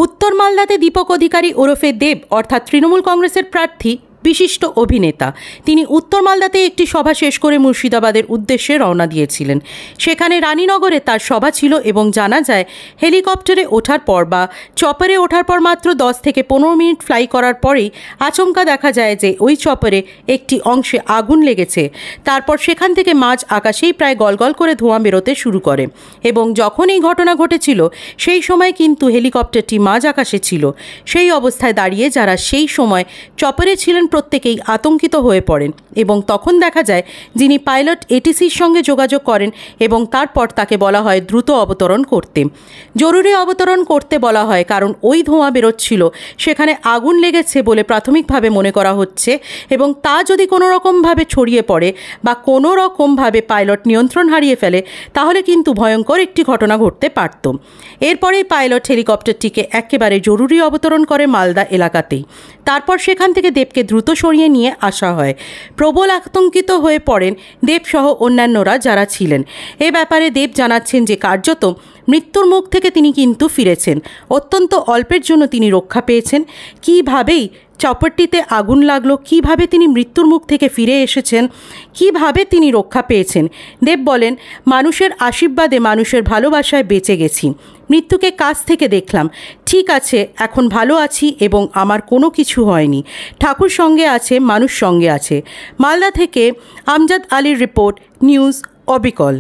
উত্তর মালদাতে দীপক অধিকারী ওরফে দেব অর্থাৎ তৃণমূল কংগ্রেসের প্রার্থী বিশিষ্ট অভিনেতা তিনি উত্তর মালদাতে একটি সভা শেষ করে মুর্শিদাবাদের উদ্দেশ্যে রওনা দিয়েছিলেন। সেখানে রানীনগরে তার সভা ছিল এবং জানা যায় হেলিকপ্টারে ওঠার পর বা চপারে ওঠার পর মাত্র 10 থেকে 15 মিনিট ফ্লাই করার পরেই আচমকা দেখা যায় যে ওই চপারে একটি অংশে আগুন লেগেছে। তারপর সেখান থেকে মাঝ আকাশেই প্রায় গলগল করে ধোঁয়া বেরোতে শুরু করে এবং যখন এই ঘটনা ঘটেছিল সেই সময় কিন্তু হেলিকপ্টারটি মাঝ আকাশে ছিল। সেই অবস্থায় দাঁড়িয়ে যারা সেই সময় চপারে ছিলেন প্রত্যেকেই আতঙ্কিত হয়ে পড়েন এবং তখন দেখা যায় যিনি পাইলট এটিসির সঙ্গে যোগাযোগ করেন এবং তারপর তাকে বলা হয় দ্রুত অবতরণ করতে। জরুরি অবতরণ করতে বলা হয় কারণ ওই ধোঁয়া বেরোচ্ছিল, সেখানে আগুন লেগেছে বলে প্রাথমিকভাবে মনে করা হচ্ছে এবং তা যদি কোনো রকমভাবে ছড়িয়ে পড়ে বা কোনো রকমভাবে পাইলট নিয়ন্ত্রণ হারিয়ে ফেলে তাহলে কিন্তু ভয়ঙ্কর একটি ঘটনা ঘটতে পারত। এরপরেই পাইলট হেলিকপ্টারটিকে একেবারে জরুরি অবতরণ করে মালদা এলাকাতেই। তারপর সেখান থেকে দেবকে দ্রুত সরিয়ে নিয়ে আসা হয়। প্রবল আতঙ্কিত হয়ে পড়েন দেবসহ অন্যান্যরা যারা ছিলেন। এ ব্যাপারে দেব জানাচ্ছেন যে কার্যত মৃত্যুর মুখ থেকে তিনি কিন্তু ফিরেছেন। অত্যন্ত অল্পের জন্য তিনি রক্ষা পেয়েছেন। কীভাবেই চপারটিতে আগুন লাগলো, কিভাবে তিনি মৃত্যুর মুখ থেকে ফিরে এসেছেন, কিভাবে তিনি রক্ষা পেয়েছেন। দেব বলেন, মানুষের আশীর্বাদে মানুষের ভালোবাসায় বেঁচে গেছি, মৃত্যুকে কাছ থেকে দেখলাম, ঠিক আছে এখন ভালো আছি এবং আমার কোনো কিছু হয়নি। ঠাকুর সঙ্গে আছে, মানুষ সঙ্গে আছে। মালদা থেকে আমজাদ আলীর রিপোর্ট, নিউজ অবিকল।